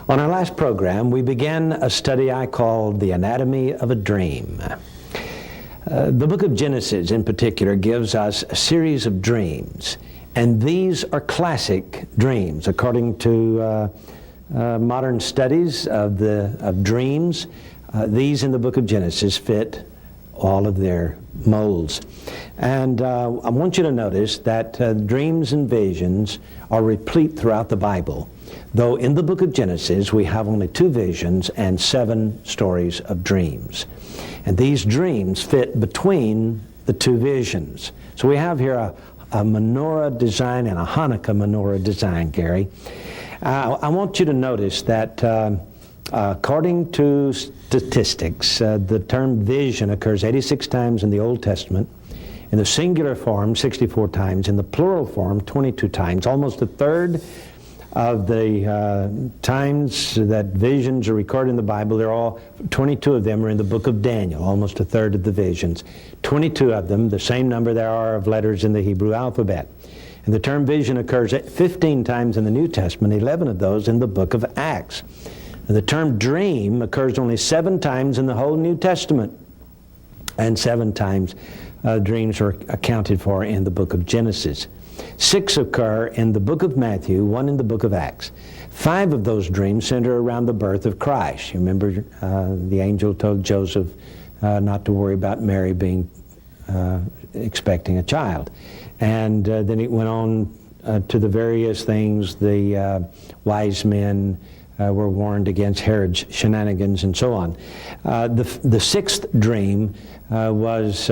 On our last program, we began a study I called The Anatomy of a Dream. The book of Genesis, in particular, gives us a series of dreams, and these are classic dreams. According to modern studies of dreams, these in the book of Genesis fit all of their molds. And I want you to notice that dreams and visions are replete throughout the Bible, though in the book of Genesis we have only 2 visions and 7 stories of dreams. And these dreams fit between the 2 visions. So we have here a menorah design and a Hanukkah menorah design, Gary. I want you to notice that according to statistics, the term vision occurs 86 times in the Old Testament, in the singular form 64 times, in the plural form 22 times. Almost a third of the times that visions are recorded in the Bible, 22 of them are in the book of Daniel, almost a third of the visions. 22 of them, the same number there are of letters in the Hebrew alphabet. And the term vision occurs 15 times in the New Testament, 11 of those in the book of Acts. And the term dream occurs only 7 times in the whole New Testament, and 7 times dreams are accounted for in the book of Genesis. 6 occur in the book of Matthew, 1 in the book of Acts. 5 of those dreams center around the birth of Christ. You remember the angel told Joseph not to worry about Mary expecting a child. And then it went on to the various things. The wise men were warned against Herod's shenanigans and so on. The 6th dream was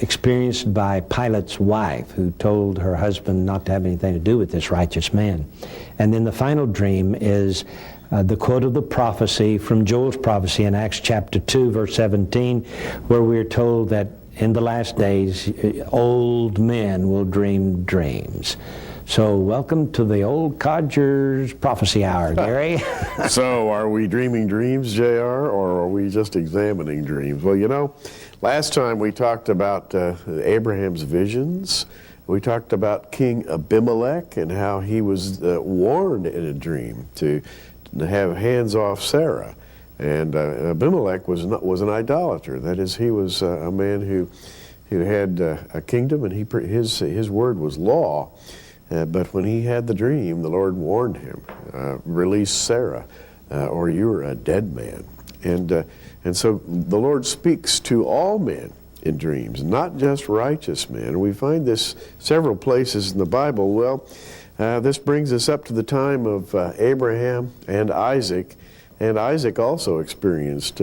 experienced by Pilate's wife, who told her husband not to have anything to do with this righteous man. And then the final dream is the quote of the prophecy from Joel's prophecy in Acts chapter 2, verse 17, where we're told that in the last days, old men will dream dreams. So welcome to the old codger's prophecy hour, Gary. So are we dreaming dreams, JR, or are we just examining dreams? Well, you know, last time we talked about Abraham's visions. We talked about King Abimelech and how he was warned in a dream to have hands off Sarah. And Abimelech was an idolater. That is, he was a man who had a kingdom, and his word was law. But when he had the dream, the Lord warned him, release Sarah, or you're a dead man. And so the Lord speaks to all men in dreams, not just righteous men. And we find this several places in the Bible. Well, this brings us up to the time of Abraham and Isaac. And Isaac also experienced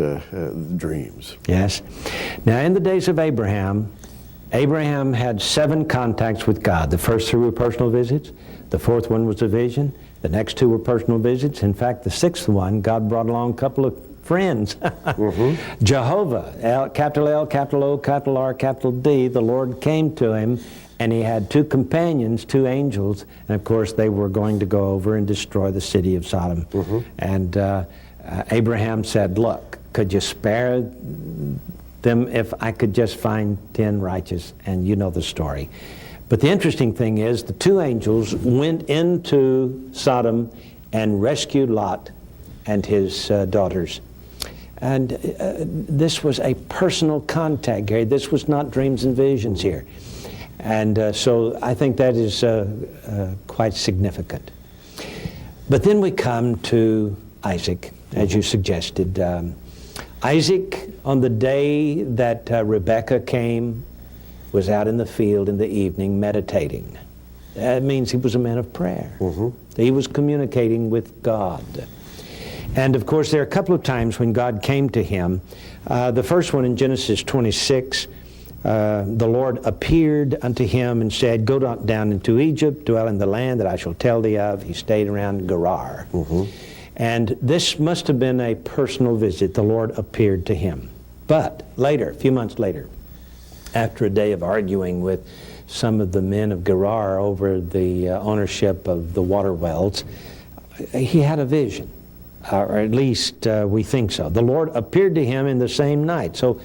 dreams. Yes. Now, in the days of Abraham had 7 contacts with God. The first 3 were personal visits. The 4th one was a vision. The next 2 were personal visits. In fact, the 6th one, God brought along a couple of friends. Mm-hmm. Jehovah, capital L, capital O, capital R, capital D, the Lord came to him, and he had 2 companions, 2 angels, and of course they were going to go over and destroy the city of Sodom. Mm-hmm. And Abraham said, look, could you spare them if I could just find 10 righteous? And you know the story. But the interesting thing is the 2 angels went into Sodom and rescued Lot and his daughters. And this was a personal contact, Gary. This was not dreams and visions here. And so I think that is quite significant. But then we come to Isaac, as you suggested. Isaac, on the day that Rebekah came, was out in the field in the evening meditating. That means he was a man of prayer. Mm-hmm. He was communicating with God. And of course, there are a couple of times when God came to him. The first one in Genesis 26, the Lord appeared unto him and said, go down into Egypt, dwell in the land that I shall tell thee of. He stayed around Gerar. Mm-hmm. And this must have been a personal visit. The Lord appeared to him. But later, a few months later, after a day of arguing with some of the men of Gerar over the ownership of the water wells, he had a vision, or at least we think so. The Lord appeared to him in the same night. So,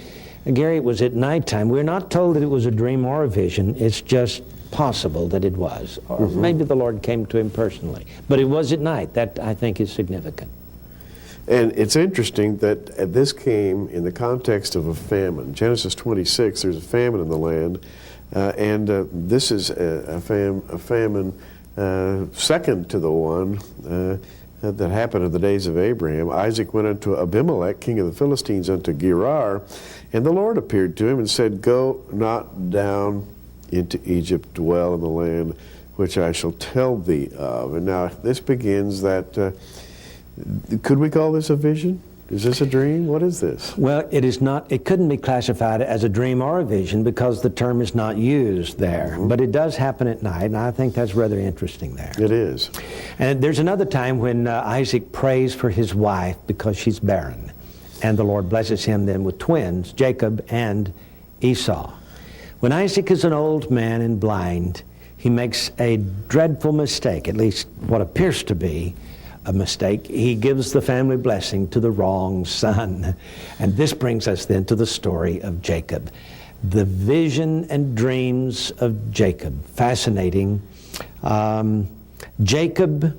Gary, it was at nighttime. We're not told that it was a dream or a vision. It's just possible that it was. Or maybe the Lord came to him personally. But it was at night. That, I think, is significant. And it's interesting that this came in the context of a famine. Genesis 26, there's a famine in the land, and this is a famine second to the one that happened in the days of Abraham. Isaac went unto Abimelech, king of the Philistines, unto Gerar, and the Lord appeared to him and said, Go not down into Egypt, dwell in the land which I shall tell thee of. And now this begins that, could we call this a vision? Is this a dream? What is this? Well, it is not. It couldn't be classified as a dream or a vision because the term is not used there. But it does happen at night, and I think that's rather interesting there. It is. And there's another time when Isaac prays for his wife because she's barren, and the Lord blesses him then with twins, Jacob and Esau. When Isaac is an old man and blind, he makes a dreadful mistake, at least what appears to be a mistake. He gives the family blessing to the wrong son. And this brings us then to the story of Jacob. The vision and dreams of Jacob. Fascinating. Jacob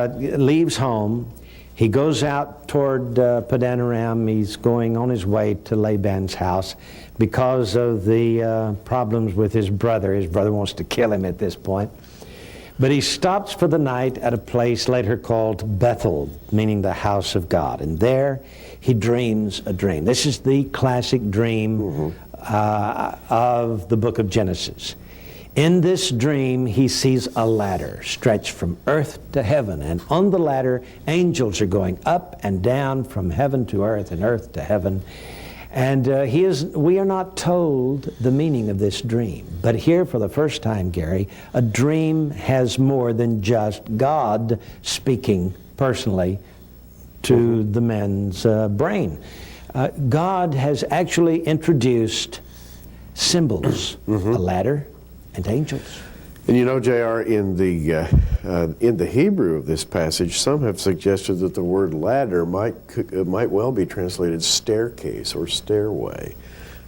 leaves home. He goes out toward Padan Aram. He's going on his way to Laban's house because of the problems with his brother. His brother wants to kill him at this point. But he stops for the night at a place later called Bethel, meaning the house of God. And there he dreams a dream. This is the classic dream of the book of Genesis. In this dream, he sees a ladder stretched from earth to heaven. And on the ladder, angels are going up and down from heaven to earth and earth to heaven. And we are not told the meaning of this dream. But here, for the first time, Gary, a dream has more than just God speaking personally to the man's brain. God has actually introduced symbols, a ladder, and angels. And you know, J.R., in the Hebrew of this passage, some have suggested that the word ladder might well be translated staircase or stairway.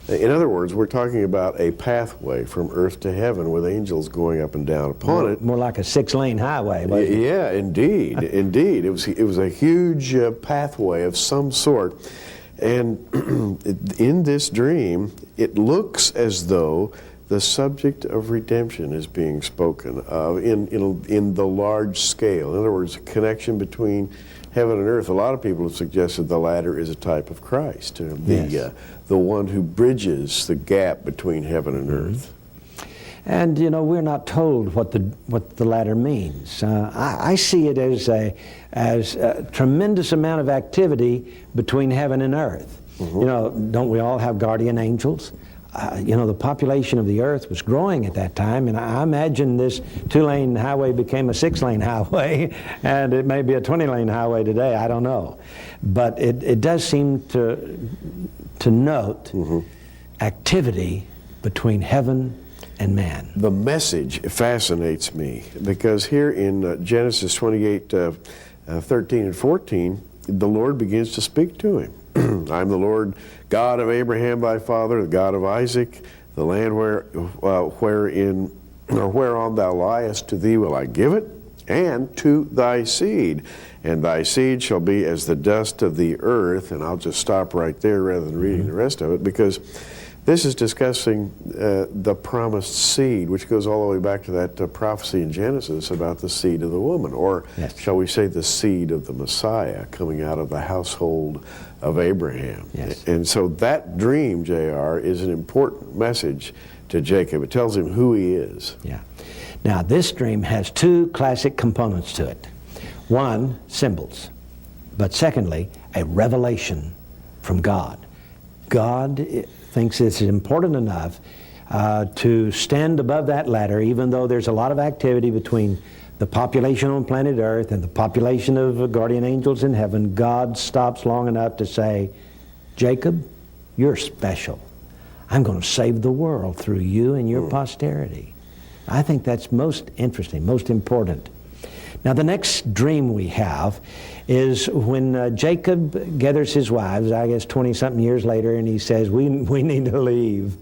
In other words, we're talking about a pathway from earth to heaven with angels going up and down upon it. More like a 6-lane highway. Yeah, indeed, indeed. It was a huge pathway of some sort. And in this dream, it looks as though the subject of redemption is being spoken of in the large scale. In other words, a connection between heaven and earth. A lot of people have suggested the ladder is a type of Christ, the one who bridges the gap between heaven and earth. And you know, we're not told what the ladder means. I see it as a tremendous amount of activity between heaven and earth. You know, don't we all have guardian angels? You know, the population of the earth was growing at that time, and I imagine this 2-lane highway became a 6-lane highway, and it may be a 20-lane highway today, I don't know. But it does seem to note activity between heaven and man. The message fascinates me, because here in Genesis 28, 13 and 14, the Lord begins to speak to him. I'm the Lord God of Abraham thy father, the God of Isaac. The land whereon thou liest, to thee will I give it, and to thy seed. And thy seed shall be as the dust of the earth. And I'll just stop right there rather than reading the rest of it, because this is discussing the promised seed, which goes all the way back to that prophecy in Genesis about the seed of the woman, or shall we say the seed of the Messiah coming out of the household of Abraham. Yes. And so that dream, J.R., is an important message to Jacob. It tells him who he is. Yeah. Now, this dream has 2 classic components to it. One, symbols. But secondly, a revelation from God. God thinks it's important enough to stand above that ladder, even though there's a lot of activity between the population on planet Earth and the population of guardian angels in heaven. God stops long enough to say, Jacob, you're special. I'm going to save the world through you and your posterity. I think that's most interesting, most important. Now, the next dream we have is when Jacob gathers his wives, I guess 20-something years later, and he says, we need to leave.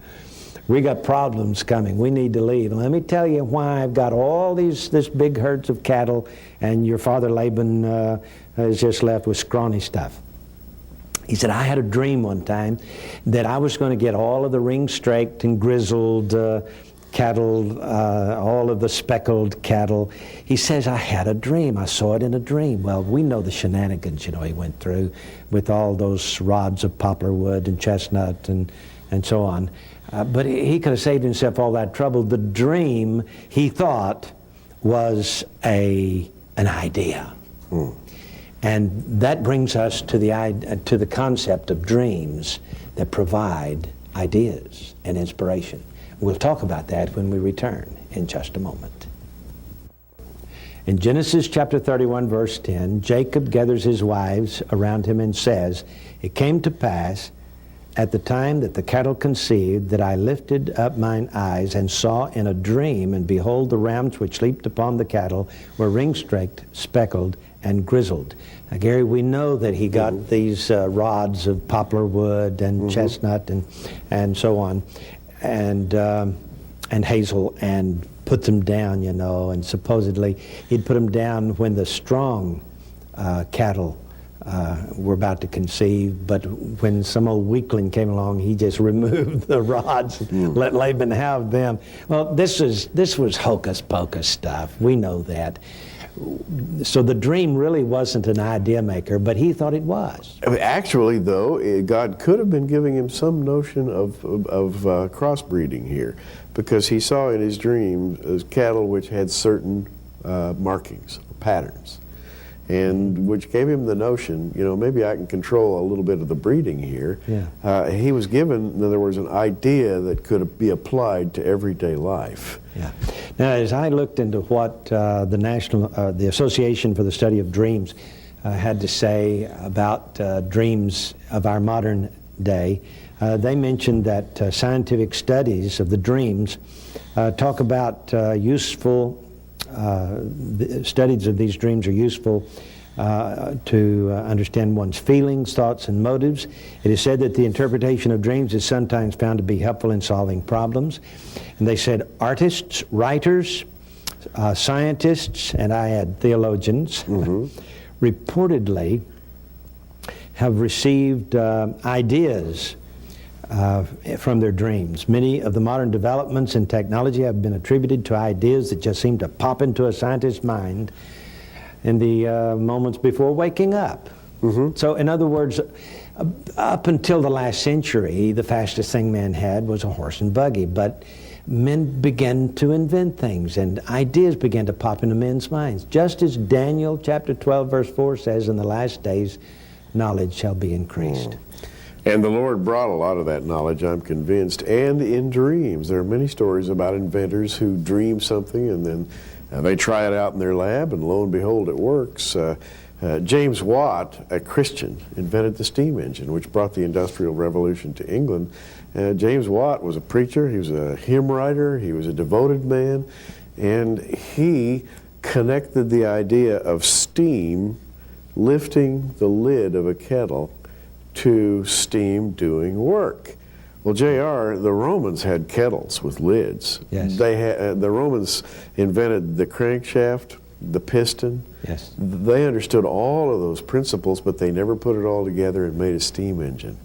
We got problems coming. We need to leave. And let me tell you why I've got all this big herds of cattle, and your father Laban is just left with scrawny stuff. He said, I had a dream one time that I was going to get all of the ring-straked and grizzled cattle, all of the speckled cattle. He says, I had a dream. I saw it in a dream. Well, we know the shenanigans, he went through with all those rods of poplar wood and chestnut and so on. But he could have saved himself all that trouble. The dream, he thought, was an idea. And that brings us to the concept of dreams that provide ideas and inspiration. We'll talk about that when we return in just a moment. In Genesis chapter 31, verse 10, Jacob gathers his wives around him and says, It came to pass at the time that the cattle conceived that I lifted up mine eyes and saw in a dream, and behold, the rams which leaped upon the cattle were ring-straked, speckled, and grizzled. Now, Gary, we know that he got these rods of poplar wood and chestnut and so on, and hazel, and put them down, and supposedly he'd put them down when the strong cattle were about to conceive, but when some old weakling came along, he just removed the rods and let Laban have them. Well, this was hocus pocus stuff. We know that. So the dream really wasn't an idea maker, but he thought it was. Actually, though, God could have been giving him some notion of crossbreeding here, because he saw in his dream cattle which had certain markings, or patterns, and which gave him the notion, maybe I can control a little bit of the breeding here. Yeah. He was given, in other words, an idea that could be applied to everyday life. Yeah. Now, as I looked into what the Association for the Study of Dreams had to say about dreams of our modern day, they mentioned that scientific studies of the dreams talk about studies of these dreams are useful to understand one's feelings, thoughts, and motives. It is said that the interpretation of dreams is sometimes found to be helpful in solving problems. And they said artists, writers, scientists, and I add theologians, reportedly have received ideas from their dreams. Many of the modern developments in technology have been attributed to ideas that just seem to pop into a scientist's mind in the moments before waking up. So in other words, up until the last century, the fastest thing man had was a horse and buggy, but men began to invent things and ideas began to pop into men's minds. Just as Daniel chapter 12 verse 4 says, in the last days knowledge shall be increased. And the Lord brought a lot of that knowledge, I'm convinced, and in dreams. There are many stories about inventors who dream something and then they try it out in their lab, and lo and behold, it works. James Watt, a Christian, invented the steam engine, which brought the Industrial Revolution to England. James Watt was a preacher, he was a hymn writer, he was a devoted man, and he connected the idea of steam lifting the lid of a kettle to steam doing work. Well, JR, the Romans had kettles with lids. Yes. The Romans invented the crankshaft, the piston. Yes. They understood all of those principles, but they never put it all together and made a steam engine.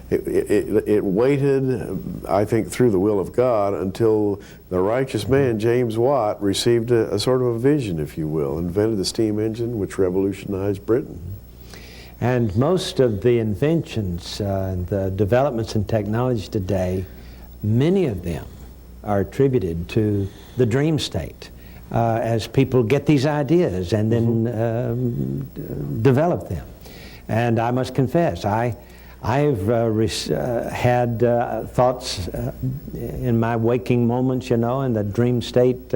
It waited, I think, through the will of God until the righteous man, James Watt, received a sort of a vision, if you will, invented the steam engine, which revolutionized Britain. And most of the inventions, the developments in technology today, many of them are attributed to the dream state, as people get these ideas and then develop them. And I must confess, I've had thoughts in my waking moments, in the dream state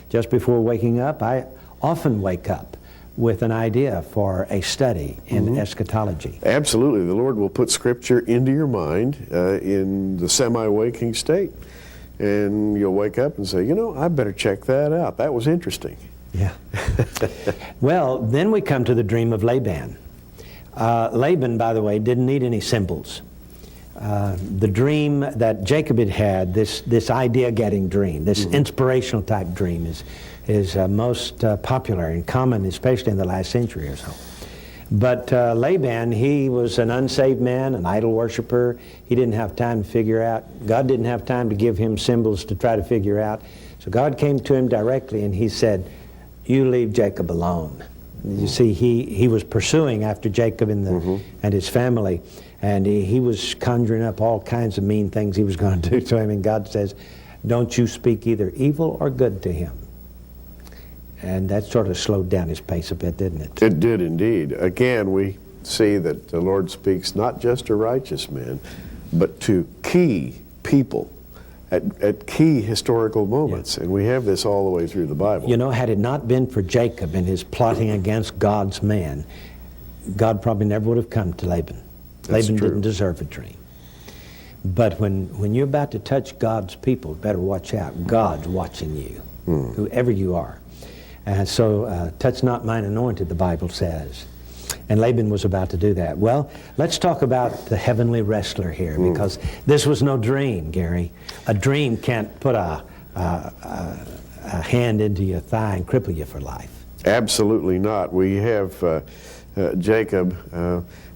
just before waking up. I often wake up with an idea for a study in eschatology. Absolutely. The Lord will put Scripture into your mind in the semi-waking state. And you'll wake up and say, I better check that out. That was interesting. Yeah. Well, then we come to the dream of Laban. Laban, by the way, didn't need any symbols. The dream that Jacob had, this idea-getting dream, this inspirational type dream is most popular and common, especially in the last century or so. But Laban, he was an unsaved man, an idol worshiper. He didn't have time to figure out. God didn't have time to give him symbols to try to figure out. So God came to him directly and he said, you leave Jacob alone. You see, he was pursuing after Jacob and his family, and he was conjuring up all kinds of mean things he was going to do to him, and God says, don't you speak either evil or good to him. And that sort of slowed down his pace a bit, didn't it? It did indeed. Again, we see that the Lord speaks not just to righteous men, but to key people at key historical moments. And we have this all the way through the Bible. You know, had it not been for Jacob and his plotting against God's man, God probably never would have come to Laban. Laban didn't deserve a dream. But when you're about to touch God's people, better watch out. God's watching you, whoever you are. And so, touch not mine anointed, the Bible says. And Laban was about to do that. Well, let's talk about the heavenly wrestler here, because this was no dream, Gary. A dream can't put a hand into your thigh and cripple you for life. Absolutely not. We have Jacob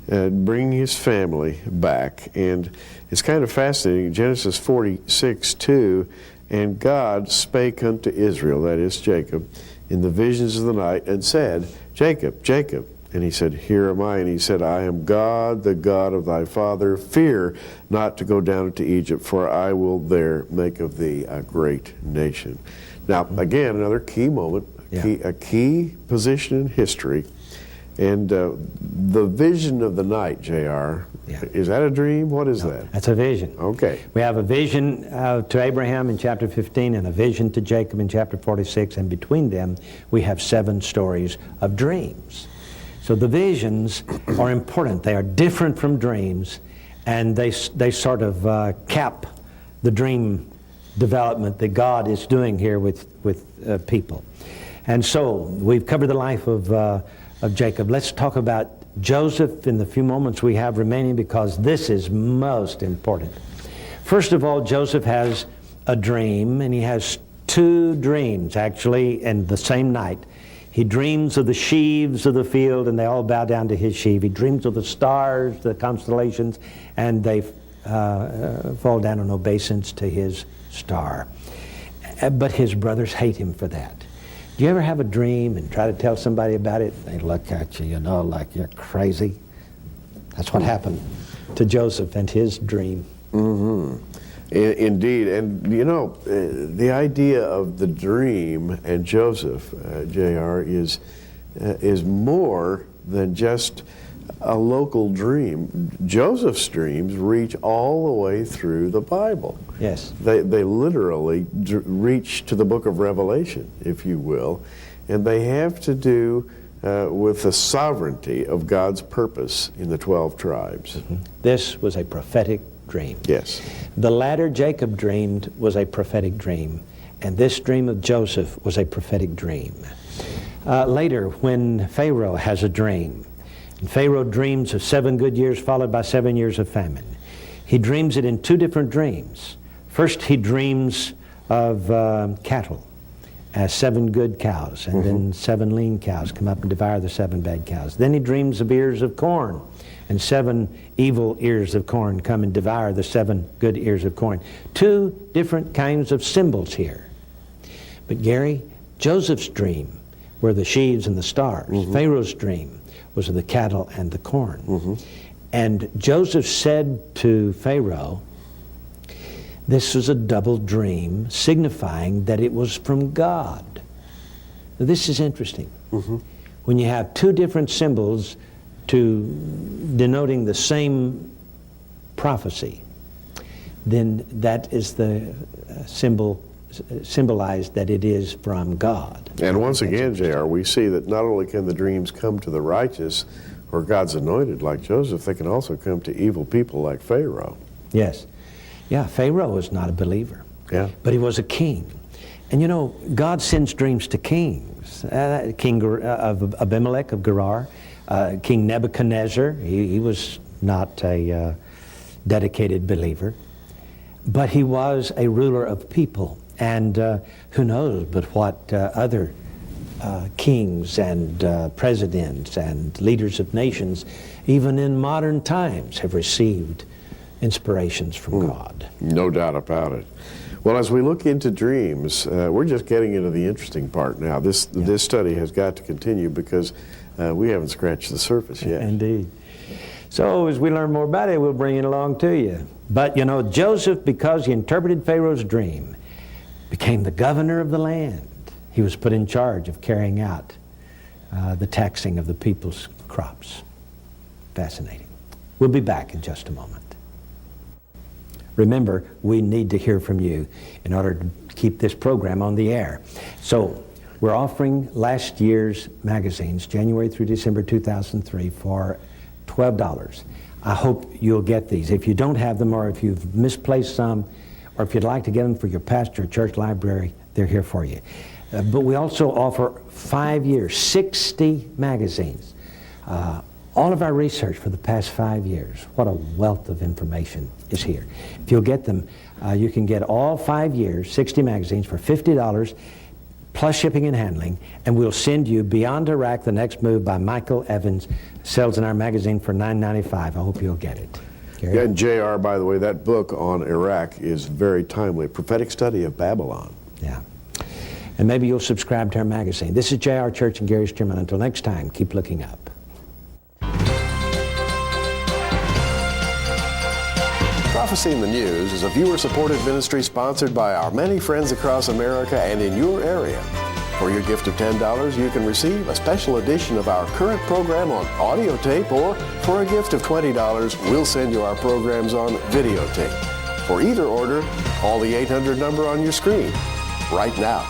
bringing his family back. And it's kind of fascinating. Genesis 46:2, and God spake unto Israel, that is Jacob, in the visions of the night, and said, Jacob, Jacob. And he said, here am I. And he said, I am God, the God of thy father. Fear not to go down into Egypt, for I will there make of thee a great nation. Now, again, another key moment, a key position in history. And the vision of the night, J.R., is that a dream? What is that? That's a vision. Okay. We have a vision to Abraham in chapter 15 and a vision to Jacob in chapter 46. And between them, we have 7 stories of dreams. So the visions are important. They are different from dreams, and they sort of cap the dream development that God is doing here with people. And so we've covered the life of Jacob. Let's talk about Joseph in the few moments we have remaining, because this is most important. First of all, Joseph has a dream, and he has 2 dreams actually in the same night. He dreams of the sheaves of the field, and they all bow down to his sheaf. He dreams of the stars, the constellations, and they fall down in obeisance to his star. But his brothers hate him for that. Do you ever have a dream and try to tell somebody about it? They look at you, like you're crazy. That's what happened to Joseph and his dream. Indeed. And, the idea of the dream and Joseph, J.R., is more than just a local dream. Joseph's dreams reach all the way through the Bible. Yes. They literally reach to the book of Revelation, if you will, and they have to do with the sovereignty of God's purpose in the 12 tribes. This was a prophetic dream. Yes. The latter Jacob dreamed was a prophetic dream, and this dream of Joseph was a prophetic dream. Later, when Pharaoh has a dream, and Pharaoh dreams of 7 good years followed by 7 years of famine. He dreams it in 2 different dreams. First, he dreams of cattle as 7 good cows, and then 7 lean cows come up and devour the 7 bad cows. Then he dreams of ears of corn, and 7 evil ears of corn come and devour the 7 good ears of corn. 2 different kinds of symbols here. But Gary, Joseph's dream were the sheaves and the stars. Pharaoh's dream was of the cattle and the corn. And Joseph said to Pharaoh, this was a double dream, signifying that it was from God. Now, this is interesting. When you have 2 different symbols denoting the same prophecy, then that is the symbolized that it is from God. And once again, J.R., we see that not only can the dreams come to the righteous or God's anointed like Joseph, they can also come to evil people like Pharaoh. Yes. Yeah, Pharaoh was not a believer. Yeah. But he was a king. And God sends dreams to kings. King of Abimelech of Gerar, King Nebuchadnezzar, he was not a dedicated believer, but he was a ruler of people. And who knows but what other kings and presidents and leaders of nations, even in modern times, have received inspirations from God. No doubt about it. Well, as we look into dreams, we're just getting into the interesting part now. This study has got to continue because we haven't scratched the surface yet. Indeed. So as we learn more about it, we'll bring it along to you. But you know, Joseph, because he interpreted Pharaoh's dream, became the governor of the land. He was put in charge of carrying out the taxing of the people's crops. Fascinating. We'll be back in just a moment. Remember, we need to hear from you in order to keep this program on the air. So we're offering last year's magazines, January through December 2003, for $12. I hope you'll get these. If you don't have them, or if you've misplaced some, or if you'd like to get them for your pastor or church library, they're here for you. But we also offer 5 years, 60 magazines. All of our research for the past 5 years, what a wealth of information is here. If you'll get them, you can get all 5 years, 60 magazines for $50 plus shipping and handling, and we'll send you Beyond Iraq, The Next Move by Michael Evans. Sells in our magazine for $9.95. I hope you'll get it. Gary? Yeah, and JR, by the way, that book on Iraq is very timely, Prophetic Study of Babylon. Yeah. And maybe you'll subscribe to our magazine. This is J.R. Church and Gary Sturman. Until next time, keep looking up. Prophecy in the News is a viewer-supported ministry sponsored by our many friends across America and in your area. For your gift of $10, you can receive a special edition of our current program on audio tape, or for a gift of $20, we'll send you our programs on videotape. For either order, call the 800 number on your screen right now.